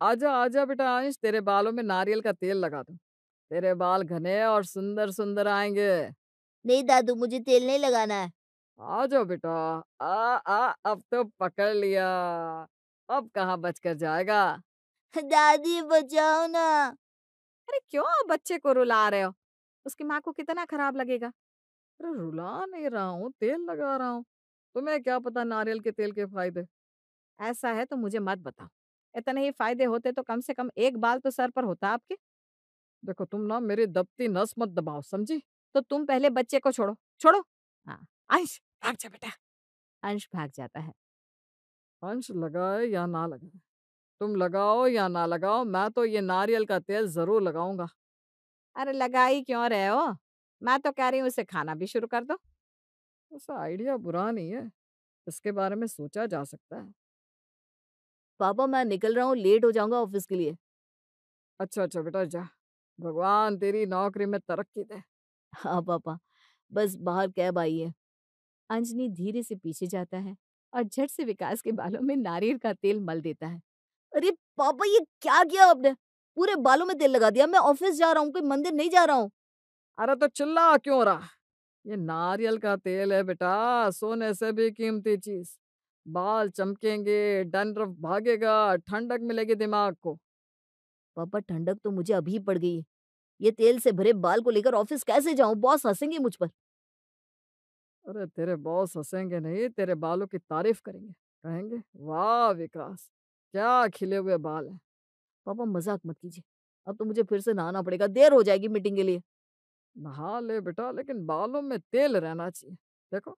आजा आजा बेटा अंश, तेरे बालों में नारियल का तेल लगा दूं। तेरे बाल घने और सुंदर सुंदर आएंगे। नहीं दादू, मुझे तेल नहीं लगाना है। आ जाओ बेटा। अब तो पकड़ लिया। अब कहाँ बच कर जाएगा। दादी बचाओ ना। अरे क्यों बच्चे को रुला रहे हो? उसकी माँ को कितना खराब लगेगा। अरे रुला नहीं रहा हूँ, तेल लगा रहा हूँ। तुम्हें क्या पता नारियल के तेल के फायदे। ऐसा है तो मुझे मत बताओ। इतने ही फायदे होते तो कम से कम एक बाल तो सर पर होता आपके। देखो तुम ना मेरी दबती नस मत दबाओ, समझी। तो तुम पहले बच्चे को छोड़ो, छोड़ो। हाँ, अंश भाग जा बेटा। अंश भाग जाता है। अंश लगाए या ना लगाए, तुम लगाओ या ना लगाओ, मैं तो ये नारियल का तेल जरूर लगाऊंगा। अरे लगा ही क्यों रहे हो? मैं तो कह रही हूँ इसे खाना भी शुरू कर दो। ऐसा आइडिया बुरा नहीं है, इसके बारे में सोचा जा सकता है। पापा मैं निकल रहा हूँ, लेट हो जाऊंगा ऑफिस के लिए। अच्छा अच्छा बेटा जा, भगवान तेरी नौकरी में तरक्की दे। हाँ पापा, बस बाहर कैब आई है। अंजनी धीरे से पीछे जाता है और झट से विकास के बालों में नारियल का तेल मल देता है। अरे पापा, ये क्या किया आपने? पूरे बालों में तेल लगा दिया। मैं ऑफिस जा रहा हूँ, कोई मंदिर नहीं जा रहा हूँ। अरे तो चिल्ला क्यों रहा। ये नारियल का तेल है बेटा, सोने से भी कीमती चीज। बाल चमकेंगे, डंड्रफ भागेगा, ठंडक मिलेगी दिमाग को। पापा ठंडक तो मुझे अभी पड़ गई है। ये तेल से भरे बाल को लेकर ऑफिस कैसे जाऊं? बॉस हंसेंगे मुझ पर। अरे तेरे बॉस हंसेंगे नहीं, तेरे बालों की तारीफ करेंगे। कहेंगे वाह विकास, क्या खिले हुए बाल हैं। पापा मजाक मत कीजिए। अब तो मुझे फिर से नहाना पड़ेगा, देर हो जाएगी मीटिंग के लिए। नहा ले बेटा, लेकिन बालों में तेल रहना चाहिए। देखो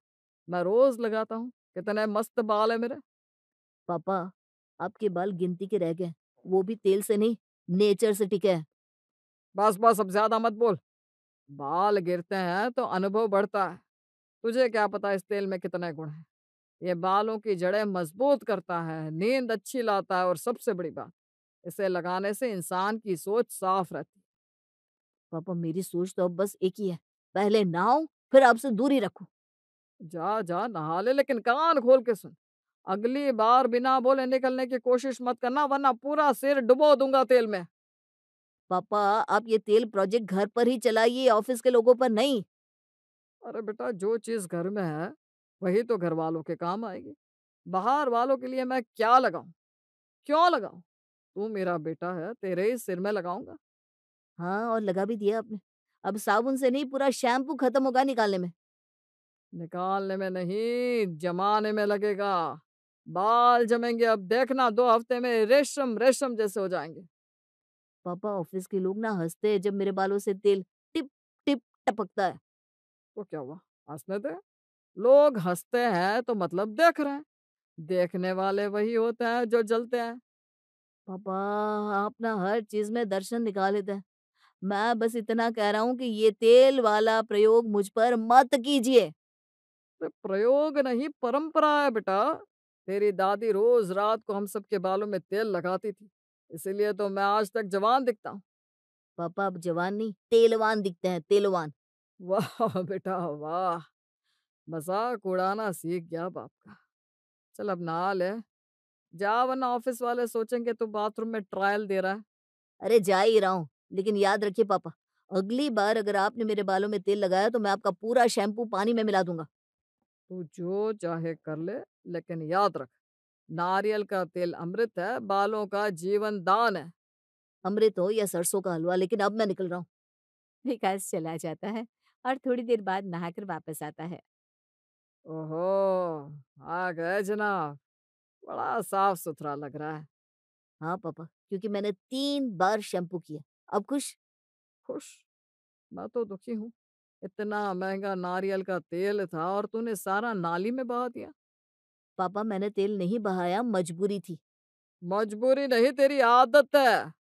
मैं रोज लगाता हूँ, कितने मस्त बाल है मेरे। पापा, आपके बाल गिनती के रह गए हैं। वो भी तेल से नहीं, नेचर से टिके हैं। बस बस अब ज्यादा मत बोल। बाल गिरते हैं तो अनुभव बढ़ता है। तुझे क्या पता इस तेल में कितने गुण हैं। ये बालों की जड़ें मजबूत करता है, नींद अच्छी लाता है, और सबसे बड़ी बात, इसे लगाने से इंसान की सोच साफ रहती पापा मेरी सोच तो अब बस एक ही है, पहले नहाओ फिर आपसे दूरी रखो। है। जा जा नहा ले, लेकिन कान खोल के सुन। अगली बार बिना बोले निकलने की कोशिश मत करना, वरना पूरा सिर डुबो दूंगा तेल में। पापा, आप ये तेल प्रोजेक्ट घर पर ही चलाइए, ऑफिस के लोगों पर नहीं। अरे बेटा जो चीज घर में है वही तो घर वालों के काम आएगी। बाहर वालों के लिए मैं क्या लगाऊं, क्यों लगाऊं। तू मेरा बेटा है, तेरे ही सिर में लगाऊंगा। हाँ, और लगा भी दिया आपने। अब साबुन से नहीं, पूरा शैम्पू खत्म होगा निकालने में। निकालने में नहीं, जमाने में लगेगा। बाल जमेंगे, अब देखना 2 हफ्ते में रेशम रेशम जैसे हो जाएंगे। पापा ऑफिस के लोग ना हंसते हैं जब मेरे बालों से तेल टिप टिप टपकता है। तो क्या हुआ, हंसने दे। लोग हंसते हैं तो मतलब देख रहे हैं। देखने वाले वही होते हैं जो जलते हैं। पापा, आप ना हर चीज में दर्शन निकाल लेते हैं। मैं बस इतना कह रहा हूँ कि ये तेल वाला प्रयोग मुझ पर मत कीजिए। तो प्रयोग नहीं, परंपरा है बेटा। तेरी दादी रोज रात को हम सबके बालों में तेल लगाती थी, इसीलिए तो मैं आज तक जवान दिखता हूँ। पापा अब जवान नहीं, तेलवान दिखते हैं, तेलवान। वाह बेटा वाह, मजाक उड़ाना सीख गया बाप का। चल अब नहा ले, जा, वरना ऑफिस वाले सोचेंगे तो बाथरूम में ट्रायल दे रहा है। अरे जा ही रहा हूँ, लेकिन याद रखिए पापा, अगली बार अगर आपने मेरे बालों में तेल लगाया तो मैं आपका पूरा शैम्पू पानी में मिला दूंगा। तू जो चाहे कर ले, लेकिन याद रख, नारियल का तेल अमृत है, बालों का जीवन दान है। अमृत हो या सरसों का हलवा, लेकिन अब मैं निकल रहा हूँ। विकास चला जाता है और थोड़ी देर बाद नहाकर वापस आता है। ओहो, आ गए जनाब। बड़ा साफ सुथरा लग रहा है। हाँ पापा, क्योंकि मैंने 3 बार शैम्पू किया। अब खुश? खुश? मैं तो दुखी हूँ। इतना महंगा नारियल का तेल था और तूने सारा नाली में बहा दिया। पापा मैंने तेल नहीं बहाया, मजबूरी थी। मजबूरी नहीं, तेरी आदत है।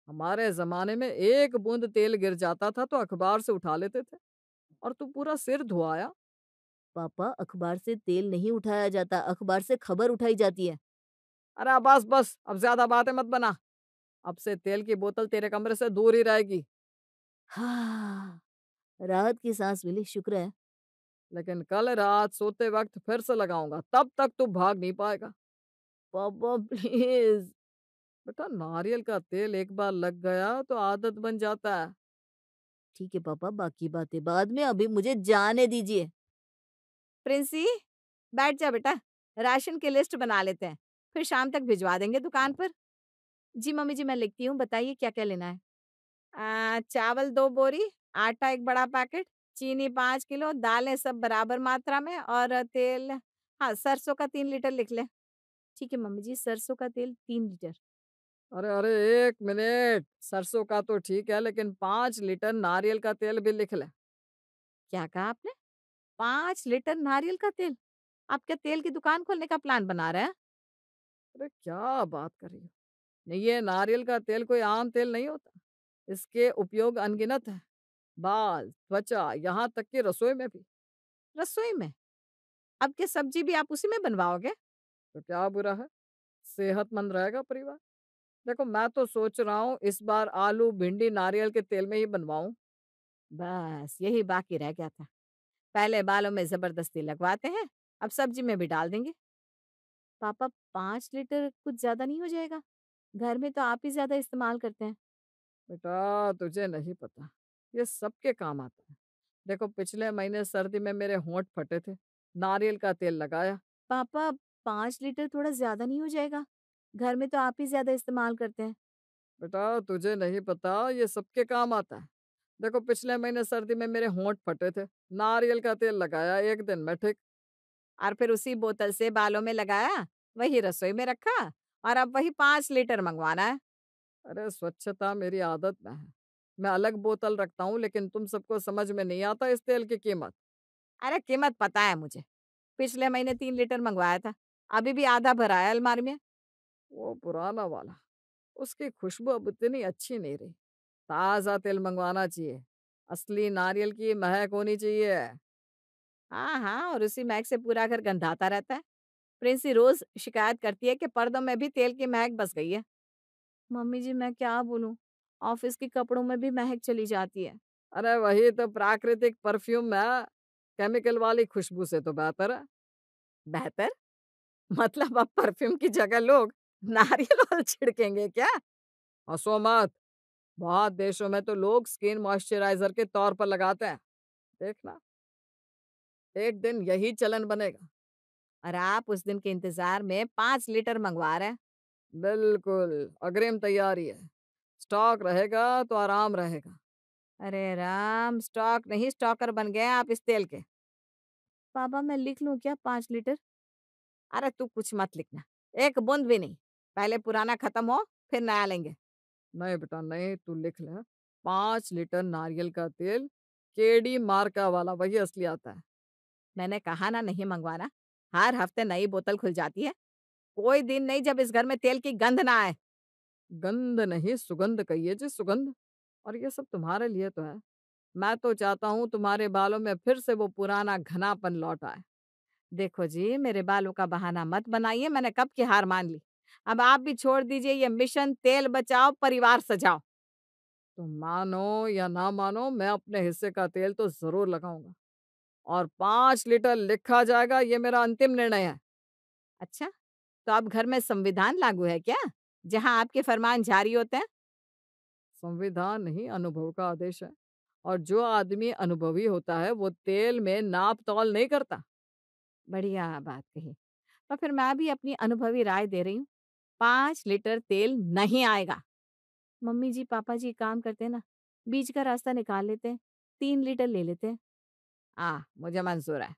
हमारे जमाने में एक बूंद तेल गिर जाता था तो अखबार से उठा लेते थे, और तू पूरा सिर धुआया। पापा अखबार से तेल नहीं उठाया जाता, अखबार से खबर उठाई जाती है। अरे बस बस, अब ज्यादा बातें मत बना। अब से तेल की बोतल तेरे कमरे से दूर ही रहेगी। हाँ, राहत की सांस मिली, शुक्र है। लेकिन कल रात सोते वक्त फिर से लगाऊंगा, तब तक तू भाग नहीं पाएगा। पापा प्लीज। बेटा नारियल का तेल एक बार लग गया तो आदत बन जाता है। ठीक है पापा, बाकी बातें बाद में, अभी मुझे जाने दीजिए। प्रिंसी, बैठ जा बेटा, राशन की लिस्ट बना लेते हैं, फिर शाम तक भिजवा देंगे दुकान पर। जी मम्मी जी, मैं लिखती हूँ, बताइए क्या-क्या लेना है? चावल 2 बोरी, आटा 1 बड़ा पैकेट, चीनी 5 किलो, दालें सब बराबर मात्रा में और तेल, हाँ, सरसों का 3 लीटर लिख लें। ठीक है मम्मी जी, सरसों का तेल 3 लीटर। अरे अरे, एक मिनट, सरसों का तो ठीक है लेकिन 5 लीटर नारियल का तेल भी लिख ले। क्या कहा आपने? 5 लीटर नारियल का तेल? आप क्या तेल की दुकान खोलने का प्लान बना रहे हैं? अरे क्या बात कर रही हो? नहीं, ये नारियल का तेल कोई आम तेल नहीं होता। इसके उपयोग अनगिनत है। बाल, त्वचा, यहाँ तक कि रसोई में भी। रसोई में? अब क्या सब्जी भी आप उसी में बनवाओगे? तो क्या बुरा है? सेहतमंद रहेगा परिवार। देखो मैं तो सोच रहा हूँ इस बार आलू भिंडी नारियल के तेल में ही बनवाऊं। बस यही बाकी रह गया था। पहले बालों में ज़बरदस्ती लगवाते हैं, अब सब्जी में भी डाल देंगे। पापा 5 लीटर कुछ ज़्यादा नहीं हो जाएगा? घर में तो आप ही ज़्यादा इस्तेमाल करते हैं। बेटा तुझे नहीं पता, ये सबके काम आता है। देखो पिछले महीने सर्दी में मेरे होंठ फटे थे, नारियल का तेल लगाया। पापा 5 लीटर थोड़ा ज़्यादा नहीं हो जाएगा? घर में तो आप ही ज़्यादा इस्तेमाल करते हैं। बेटा तुझे नहीं पता, ये सबके काम आता है। देखो पिछले महीने सर्दी में मेरे होंठ फटे थे, नारियल का तेल लगाया, एक दिन में ठीक। और फिर उसी बोतल से बालों में लगाया, वही रसोई में रखा और अब वही 5 लीटर मंगवाना है। अरे स्वच्छता मेरी आदत में है। मैं अलग बोतल रखता हूँ लेकिन तुम सबको समझ में नहीं आता इस तेल की कीमत। अरे कीमत पता है मुझे। पिछले महीने 3 लीटर मंगवाया था, अभी भी आधा भरा है अलमारी में। वो पुराना वाला, उसकी खुशबू अब इतनी अच्छी नहीं रही। ताज़ा तेल मंगवाना चाहिए, असली नारियल की महक होनी चाहिए। हाँ, हाँ, और उसी महक से पूरा घर गंधाता रहता है। प्रिंसी रोज़ शिकायत करती है कि पर्दों में भी तेल की महक बस गई है। मम्मी जी मैं क्या बोलूँ? ऑफिस के कपड़ों में भी महक चली जाती है। अरे वही तो प्राकृतिक परफ्यूम है, केमिकल वाली खुशबू से तो बेहतर है। बेहतर? मतलब अब परफ्यूम की जगह लोग नारियल ऑयल छिड़केंगे क्या? हंसो मत, बहुत देशों में तो लोग स्किन मॉइस्चराइजर के तौर पर लगाते हैं। देखना, एक दिन यही चलन बनेगा। और आप उस दिन के इंतजार में 5 लीटर मंगवा रहे हैं। बिल्कुल, अग्रिम तैयारी है। स्टॉक रहेगा तो आराम रहेगा। अरे राम! स्टॉक नहीं स्टॉकर बन गए हैं आप इस तेल के। पापा मैं लिख लूँ क्या 5 लीटर? अरे तू कुछ मत लिखना, एक बूंद भी नहीं। पहले पुराना खत्म हो, फिर नया लेंगे। नहीं बेटा नहीं, तू लिख ले। 5 लीटर नारियल का तेल, केडी मार्का वाला, वही असली आता है। मैंने कहा ना नहीं मंगवाना। हर हफ्ते नई बोतल खुल जाती है। कोई दिन नहीं जब इस घर में तेल की गंध ना आए। गंध नहीं, सुगंध कहिए जी, सुगंध। और ये सब तुम्हारे लिए तो है। मैं तो चाहता हूँ तुम्हारे बालों में फिर से वो पुराना घनापन लौट आए। देखो जी, मेरे बालों का बहाना मत बनाइए, मैंने कब की हार मान ली। अब आप भी छोड़ दीजिए ये मिशन तेल बचाओ, परिवार सजाओ। तुम मानो या ना मानो, मैं अपने हिस्से का तेल तो जरूर लगाऊंगा। और 5 लीटर लिखा जाएगा, ये मेरा अंतिम निर्णय है। अच्छा, तो अब घर में संविधान लागू है क्या? जहाँ आपके फरमान जारी होते हैं? संविधान नहीं, अनुभव का आदेश है। और जो आदमी अनुभवी होता है वो तेल में नाप तौल नहीं करता। बढ़िया बात कही। तो फिर मैं भी अपनी अनुभवी राय दे रही हूँ। 5 लीटर तेल नहीं आएगा। मम्मी जी, पापा जी एक काम करते हैं ना, बीच का रास्ता निकाल लेते हैं, 3 लीटर ले लेते हैं। मुझे मंज़ूर है।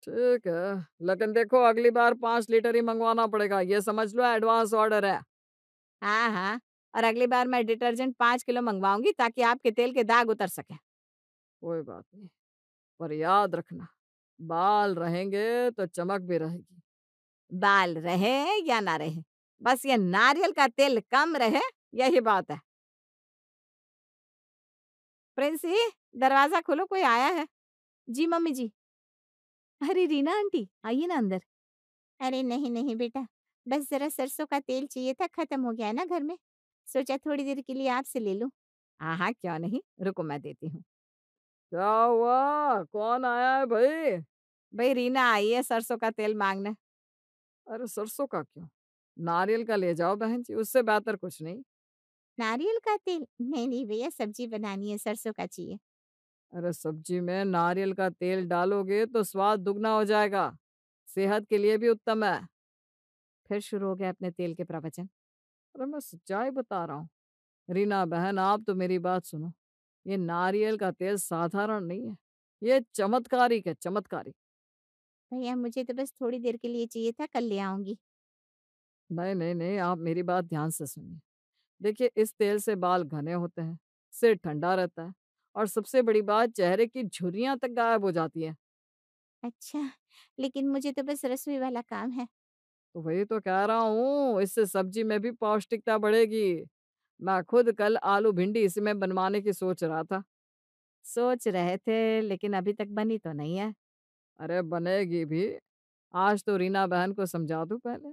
ठीक है, लेकिन देखो अगली बार 5 लीटर ही मंगवाना पड़ेगा, ये समझ लो एडवांस ऑर्डर है। हाँ, हाँ, और अगली बार मैं डिटर्जेंट 5 किलो मंगवाऊँगी ताकि आपके तेल के दाग उतर सकें। कोई बात नहीं, पर याद रखना, बाल रहेंगे तो चमक भी रहेगी। बाल रहे या ना रहे, बस ये नारियल का तेल कम रहे, यही बात है। प्रिंसी, दरवाज़ा खोलो, कोई आया है। जी मम्मी जी। अरे रीना आंटी, आइए ना अंदर। अरे नहीं नहीं बेटा, बस जरा सरसों का तेल चाहिए था, खत्म हो गया है ना घर में, सोचा थोड़ी देर के लिए आपसे ले लूं। हाँ हाँ, क्यों नहीं, रुको मैं देती हूँ। क्या हुआ, कौन आया है भाई? भाई रीना आई है सरसों का तेल मांगने। अरे सरसों का क्यों? नारियल का ले जाओ बहन जी, उससे बेहतर कुछ नहीं। नारियल का तेल? नहीं, नहीं भैया, सब्ज़ी बनानी है, सरसों का चाहिए। अरे सब्जी में नारियल का तेल डालोगे तो स्वाद दुगना हो जाएगा, सेहत के लिए भी उत्तम है। फिर शुरू हो गए अपने तेल के प्रवचन। अरे मैं सच्चाई बता रहा हूँ। रीना बहन, आप तो मेरी बात सुनो। ये नारियल का तेल साधारण नहीं है, ये चमत्कारिक है, चमत्कारिक। भैया मुझे तो बस थोड़ी देर के लिए चाहिए था, कल ले आऊँगी। नहीं नहीं नहीं, आप मेरी बात ध्यान से सुनिए। देखिए, इस तेल से बाल घने होते हैं, सिर ठंडा रहता है, और सबसे बड़ी बात, चेहरे की झुर्रियां तक गायब हो जाती है। अच्छा, लेकिन मुझे तो बस रसोई वाला काम है। तो वही तो कह रहा हूँ, इससे सब्जी में भी पौष्टिकता बढ़ेगी। मैं खुद कल आलू भिंडी इसी में बनवाने की सोच रहा था। सोच रहे थे, लेकिन अभी तक बनी तो नहीं है। अरे बनेगी भी। आज तो रीना बहन को समझा दूं पहले।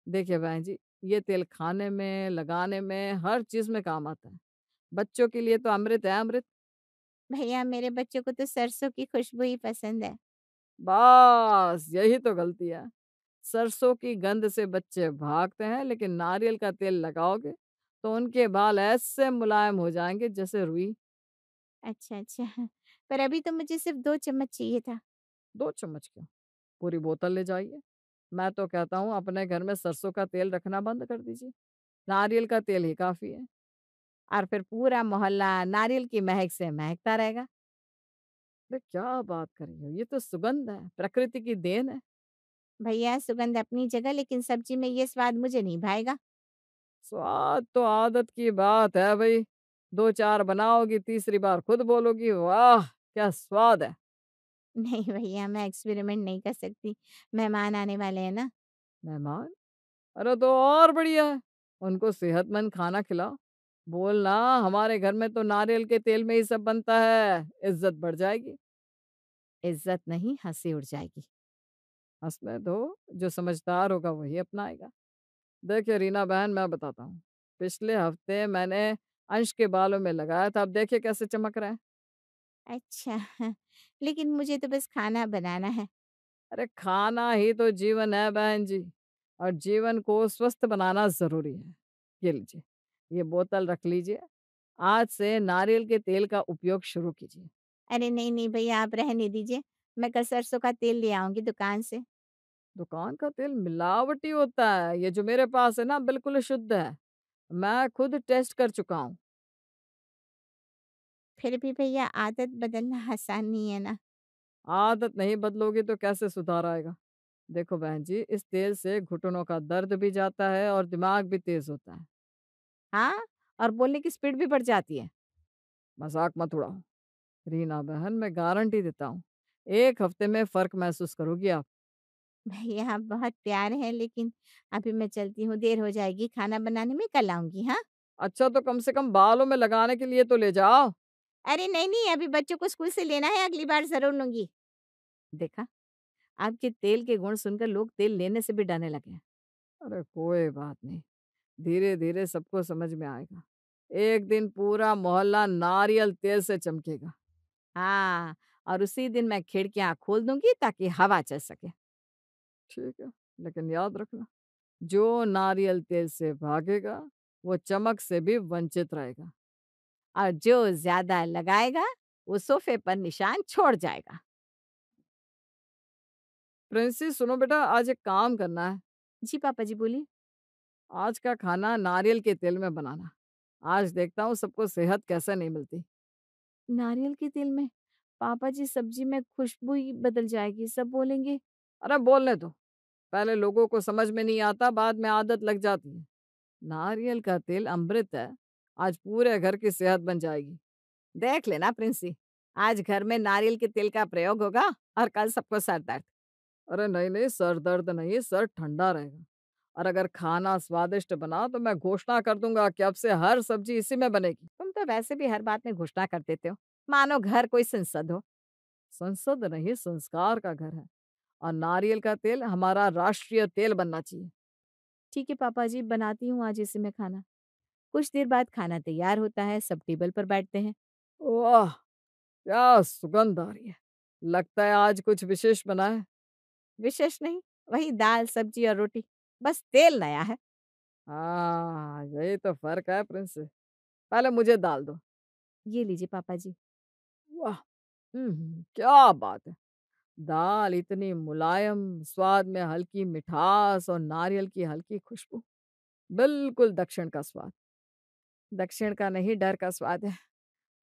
देखिए बहन जी, ये तेल खाने में, लगाने में, हर चीज में काम आता है। बच्चों के लिए तो अमृत है, अमृत। भैया मेरे बच्चों को तो सरसों की खुशबू ही पसंद है। बस यही तो गलती है। सरसों की गंध से बच्चे भागते हैं, लेकिन नारियल का तेल लगाओगे तो उनके बाल ऐसे मुलायम हो जाएंगे जैसे रुई। अच्छा, अच्छा। पर अभी तो मुझे सिर्फ़ 2 चम्मच चाहिए था। 2 चम्मच क्यों, पूरी बोतल ले जाइए। मैं तो कहता हूँ अपने घर में सरसों का तेल रखना बंद कर दीजिए, नारियल का तेल ही काफी है। और फिर पूरा मोहल्ला नारियल की महक से महकता रहेगा। अरे क्या बात कर रही हो, ये तो सुगंध है, प्रकृति की देन है। भैया सुगंध अपनी जगह, लेकिन सब्ज़ी में ये स्वाद मुझे नहीं भाएगा। स्वाद तो आदत की बात है भाई। दो चार बनाओगी, तीसरी बार खुद बोलोगी वाह क्या स्वाद है। नहीं भैया, मैं एक्सपेरिमेंट नहीं कर सकती। मेहमान आने वाले हैं ना। मेहमान? अरे तो और बढ़िया है, उनको सेहतमंद खाना खिलाओ। बोलना हमारे घर में तो नारियल के तेल में ही सब बनता है, इज्जत बढ़ जाएगी। इज़्ज़त नहीं, हँसी उड़ जाएगी। हंसने दो, जो समझदार होगा वही अपनाएगा। देखिए रीना बहन, मैं बताता हूँ। पिछले हफ्ते मैंने अंश के बालों में लगाया था, अब देखिए कैसे चमक रहा है। अच्छा, लेकिन मुझे तो बस खाना बनाना है। अरे खाना ही तो जीवन है बहन जी, और जीवन को स्वस्थ बनाना जरूरी है। ये लीजिए, ये बोतल रख लीजिए। आज से नारियल के तेल का उपयोग शुरू कीजिए। अरे नहीं, नहीं भैया, आप रहने दीजिए। मैं कल सरसों का तेल ले आऊँगी दुकान से। दुकान का तेल मिलावटी होता है, ये जो मेरे पास है ना बिल्कुल शुद्ध है। मैं खुद टेस्ट कर चुका हूँ। फिर भी भैया आदत बदलना आसान नहीं है ना। आदत नहीं बदलोगी तो कैसे सुधार आएगा। देखो बहन जी, इस तेल से घुटनों का दर्द भी जाता है और दिमाग भी तेज होता है। हाँ, और बोलने की स्पीड भी बढ़ जाती है। मजाक मत उड़ाओ रीना बहन, मैं गारंटी देता हूँ, 1 हफ्ते में फर्क महसूस करोगी आप। भैया आप बहुत प्यारे हैं, लेकिन अभी मैं चलती हूँ, देर हो जाएगी खाना बनाने में, कल आऊँगी, हाँ? अच्छा तो कम से कम बालों में लगाने के लिए तो ले जाओ। अरे नहीं, नहीं, अभी बच्चों को स्कूल से लेना है, अगली बार ज़रूर लूँगी। देखा, आपके तेल के गुण सुनकर लोग तेल लेने से भी डरने लगे हैं। अरे कोई बात नहीं, धीरे धीरे सबको समझ में आएगा। एक दिन पूरा मोहल्ला नारियल तेल से चमकेगा। हाँ, और उसी दिन मैं खिड़कियाँ खोल दूँगी ताकि हवा चल सके। ठीक है, लेकिन याद रखना, जो नारियल तेल से भागेगा वो चमक से भी वंचित रहेगा। और जो ज़्यादा लगाएगा, वो सोफ़े पर निशान छोड़ जाएगा। प्रिंसी सुनो बेटा, आज एक काम करना है। जी पापा जी, बोलिए। आज का खाना नारियल के तेल में बनाना। आज देखता हूँ सबको सेहत कैसे नहीं मिलती। नारियल के तेल में? पापा जी, सब्ज़ी में खुशबू ही बदल जाएगी, सब बोलेंगे। अरे बोलने दो, पहले लोगों को समझ में नहीं आता, बाद में आदत लग जाती है। नारियल का तेल अमृत है, आज पूरे घर की सेहत बन जाएगी। देख लेना प्रिंसी, आज घर में नारियल के तेल का प्रयोग होगा और कल सबको सर दर्द। अरे नहीं नहीं, सर दर्द नहीं, सर ठंडा रहेगा। और अगर खाना स्वादिष्ट बना तो मैं घोषणा कर दूंगा कि अब से हर सब्जी इसी में बनेगी। तुम तो वैसे भी हर बात में घोषणा कर देते हो, मानो घर कोई संसद हो। संसद नहीं, संस्कार का घर है, और नारियल का तेल हमारा राष्ट्रीय तेल बनना चाहिए। ठीक है पापा जी, बनाती हूँ आज इसी में खाना। कुछ देर बाद खाना तैयार होता है, सब टेबल पर बैठते हैं। वाह, क्या सुगंध आ रही है। लगता है आज कुछ विशेष बना है। विशेष नहीं, वही दाल, सब्जी और रोटी। बस तेल नया है। हाँ, यही तो फ़र्क है प्रिंस। पहले मुझे डाल दो। ये लीजिए पापा जी। वाह! क्या बात है। दाल इतनी मुलायम, स्वाद में हल्की मिठास और नारियल की हल्की खुशबू। बिल्कुल दक्षिण का स्वाद। दक्षिण का नहीं, डर का स्वाद है।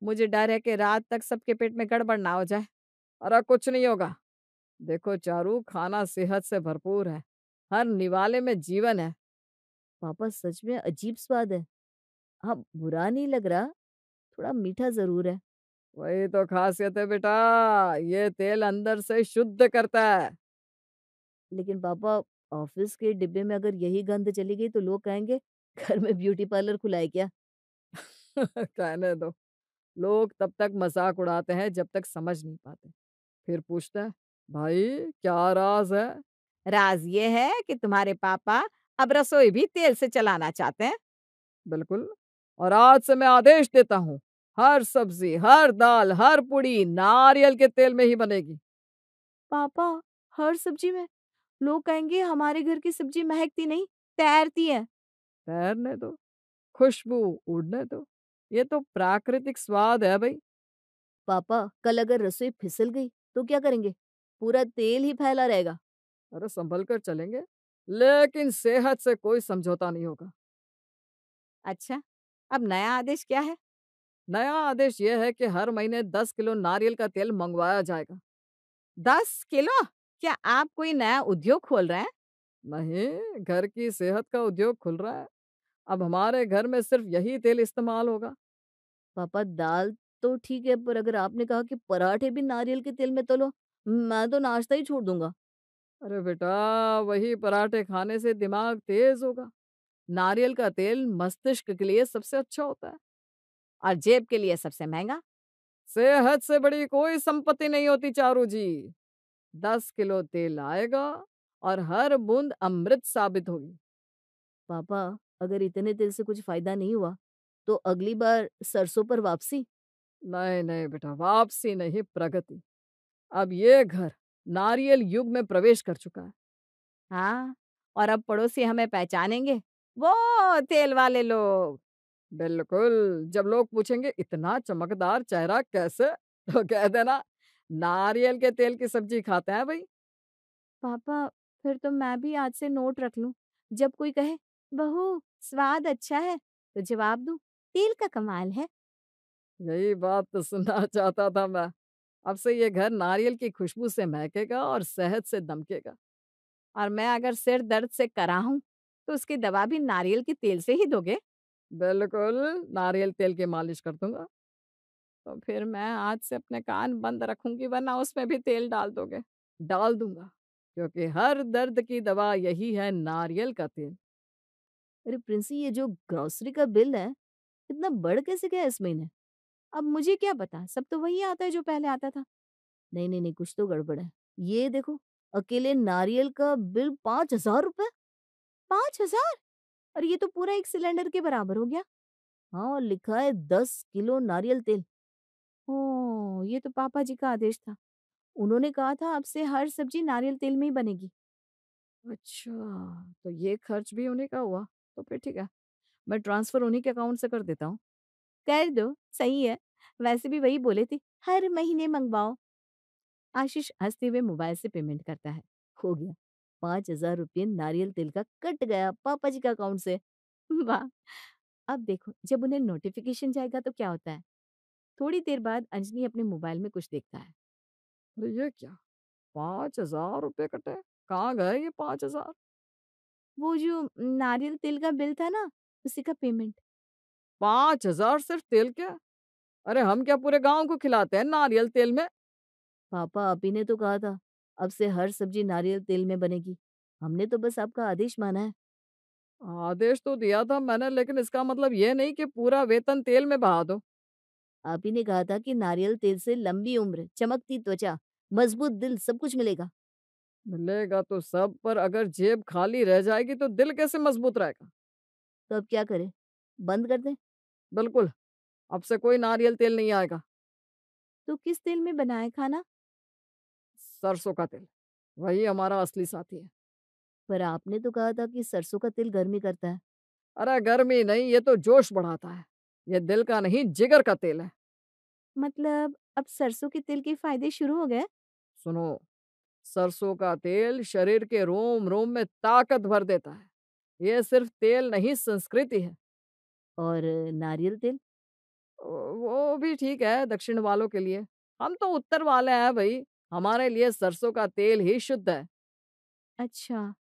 मुझे डर है कि रात तक सबके पेट में गड़बड़ ना हो जाए। अरे कुछ नहीं होगा। देखो चारू, खाना सेहत से भरपूर है। हर निवाले में जीवन है। पापा सच में अजीब स्वाद है। हाँ, बुरा नहीं लग रहा, थोड़ा मीठा ज़रूर है। वही तो खासियत है बेटा। ये तेल अंदर से शुद्ध करता है। लेकिन पापा ऑफिस के डिब्बे में अगर यही गंध चली गई तो लोग कहेंगे घर में ब्यूटी पार्लर खुला है क्या? कहने दो। लोग तब तक मजाक उड़ाते हैं जब तक समझ नहीं पाते। फिर पूछते हैं, भाई क्या राज है? राज ये है कि तुम्हारे पापा अब रसोई भी तेल से चलाना चाहते हैं। बिल्कुल। और आज से मैं आदेश देता हूँ, हर सब्जी, हर दाल, हर पुड़ी नारियल के तेल में ही बनेगी। पापा हर सब्जी में लोग कहेंगे हमारे घर की सब्जी महकती नहीं, तैरती है। तैरने दो, खुशबू उड़ने दो। ये तो प्राकृतिक स्वाद है भाई। पापा कल अगर रसोई फिसल गई तो क्या करेंगे? पूरा तेल ही फैला रहेगा। अरे संभल कर चलेंगे, लेकिन सेहत से कोई समझौता नहीं होगा। अच्छा, अब नया आदेश क्या है? नया आदेश ये है कि हर महीने 10 किलो नारियल का तेल मंगवाया जाएगा। 10 किलो? क्या आप कोई नया उद्योग खोल रहे हैं? नहीं, घर की सेहत का उद्योग खुल रहा है। अब हमारे घर में सिर्फ यही तेल इस्तेमाल होगा। पापा दाल तो ठीक है, पर अगर आपने कहा कि पराठे भी नारियल के तेल में तलो, मैं तो नाश्ता ही छोड़ दूंगा। अरे बेटा, वही पराठे खाने से दिमाग तेज होगा। नारियल का तेल मस्तिष्क के लिए सबसे अच्छा होता है। और जेब के लिए सबसे महंगा? सेहत से बड़ी कोई संपत्ति नहीं होती चारू जी। 10 किलो तेल आएगा और हर बूंद अमृत साबित होगी। पापा अगर इतने तेल से कुछ फायदा नहीं हुआ तो अगली बार सरसों पर वापसी। नहीं नहीं बेटा, वापसी नहीं, प्रगति। अब ये घर नारियल युग में प्रवेश कर चुका है। हाँ, और अब पड़ोसी हमें पहचानेंगे। वो तेल वाले लोग। बिल्कुल। जब लोग पूछेंगे इतना चमकदार चेहरा कैसे, तो कह देना नारियल के तेल की सब्जी खाते हैं भाई। पापा फिर तो मैं भी आज से नोट रख लूं। जब कोई कहे बहू स्वाद अच्छा है तो जवाब दूं तेल का कमाल है। यही बात तो सुनना चाहता था मैं। अब से ये घर नारियल की खुशबू से महकेगा और सेहत से दमकेगा। और मैं अगर सिर दर्द से कराहूं तो उसकी दवा भी नारियल के तेल से ही दोगे? बिल्कुल, नारियल तेल की मालिश कर दूंगा। तो फिर मैं आज से अपने कान बंद रखूंगी, वरना उसमें भी तेल डाल दोगे। डाल दूंगा, क्योंकि हर दर्द की दवा यही है, नारियल का तेल। अरे प्रिंसी, ये जो ग्रोसरी का बिल है इतना बढ़ कैसे गया इस महीने? अब मुझे क्या पता, सब तो वही आता है जो पहले आता था। नहीं नहीं नहीं, कुछ तो गड़बड़ है। ये देखो, अकेले नारियल का बिल 5,000 रुपए। 5,000? और ये तो पूरा एक सिलेंडर के बराबर हो गया। हाँ, और लिखा है 10 किलो नारियल तेल। ओह, ये तो पापा जी का आदेश था। उन्होंने कहा था अब से हर सब्जी नारियल तेल में ही बनेगी। अच्छा, तो ये खर्च भी उन्हीं का हुआ। तो फिर ठीक है, मैं ट्रांसफर उन्हीं के अकाउंट से कर देता हूँ। कर दो, सही है। वैसे भी वही बोले थे, हर महीने मंगवाओ। आशीष हंसते हुए मोबाइल से पेमेंट करता है। हो गया, 5,000 रुपये नारियल तेल का कट गया पापा जी का अकाउंट से। वाह! अब देखो, जब उन्हें नोटिफिकेशन जाएगा तो क्या होता है। थोड़ी देर बाद अंजलि अपने मोबाइल में कुछ देखता है। अरे ये क्या, 5,000 रुपये कटे? कहाँ गए ये 5,000? वो जो नारियल तेल का बिल था ना, उसी का पेमेंट। 5,000 सिर्फ तेल के? अरे हम क्या पूरे गांव को खिलाते हैं नारियल तेल में? पापा आप ही ने तो कहा था अब से हर सब्जी नारियल तेल में बनेगी। हमने तो बस आपका आदेश माना है। आदेश तो दिया था मैंने, लेकिन इसका मतलब ये नहीं कि पूरा वेतन तेल में बहा दो। आप ही ने कहा था कि नारियल तेल से लंबी उम्र, चमकती त्वचा, मजबूत दिल सब कुछ मिलेगा। मिलेगा तो सब, पर अगर जेब खाली रह जाएगी तो दिल कैसे मजबूत रहेगा? तो अब क्या करें? बंद कर दें? बिल्कुल। अब से कोई नारियल तेल नहीं आएगा। तो किस तेल में बना है खाना? सरसों का तेल, वही हमारा असली साथी है। पर आपने तो कहा था कि सरसों का तेल गर्मी करता है। अरे गर्मी नहीं, ये तो जोश बढ़ाता है। ये दिल का नहीं, जिगर का तेल है। मतलब अब सरसों के तेल के फ़ायदे शुरू हो गए? सुनो, सरसों का तेल शरीर के रोम रोम में ताकत भर देता है। ये सिर्फ तेल नहीं, संस्कृति है। और नारियल तेल? वो भी ठीक है दक्षिण वालों के लिए। हम तो उत्तर वाले हैं भाई। हमारे लिए सरसों का तेल ही शुद्ध है। अच्छा,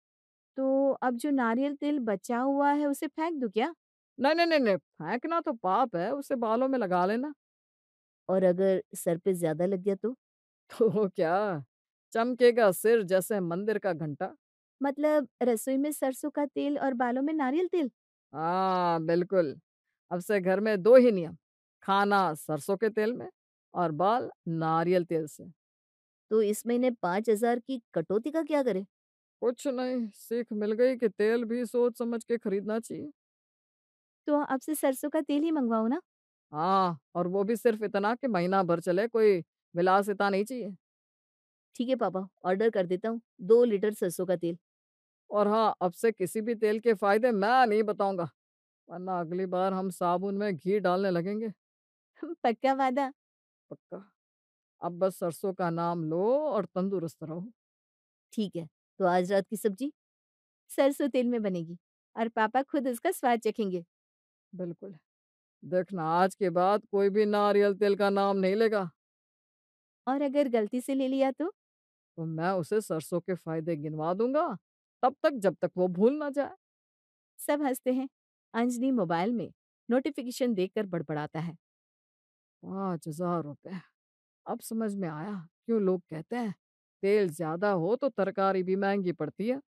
तो अब जो नारियल तेल बचा हुआ है उसे फेंक दूँ क्या? नहीं नहीं नहीं नहीं, फेंकना तो पाप है, उसे बालों में लगा लेना। और अगर सर पे ज़्यादा लग गया तो? तो क्या, चमकेगा सिर जैसे मंदिर का घंटा। मतलब रसोई में सरसों का तेल और बालों में नारियल तेल? हाँ बिल्कुल। अब से घर में दो ही नियम, खाना सरसों के तेल में और बाल नारियल तेल से। तो इस महीने 5,000 की कटौती का क्या करें? कुछ नहीं, सीख मिल गई कि तेल भी सोच समझ के खरीदना चाहिए। तो अब से सरसों का तेल ही मंगवाऊँ ना? हाँ, और वो भी सिर्फ इतना कि महीना भर चले, कोई विलासिता नहीं चाहिए। ठीक है पापा, ऑर्डर कर देता हूँ 2 लीटर सरसों का तेल। और हाँ, अब से किसी भी तेल के फायदे मैं नहीं बताऊंगा, वरना अगली बार हम साबुन में घी डालने लगेंगे। पक्का वादा? पक्का। अब बस सरसों का नाम लो और तंदुरुस्त रहो। ठीक है, तो आज रात की सब्जी? सरसों तेल में बनेगी और पापा खुद उसका स्वाद चखेंगे। बिल्कुल। देखना, आज के बाद कोई भी नारियल तेल का नाम नहीं लेगा, और अगर गलती से ले लिया तो? तो मैं उसे सरसों के फायदे गिनवा दूंगा, तब तक जब तक वो भूल ना जाए। सब हंसते हैं। अंजलि मोबाइल में नोटिफिकेशन देखकर बड़बड़ाता है। 5,000 रुपए। अब समझ में आया क्यों लोग कहते हैं तेल ज्यादा हो तो तरकारी भी महंगी पड़ती है।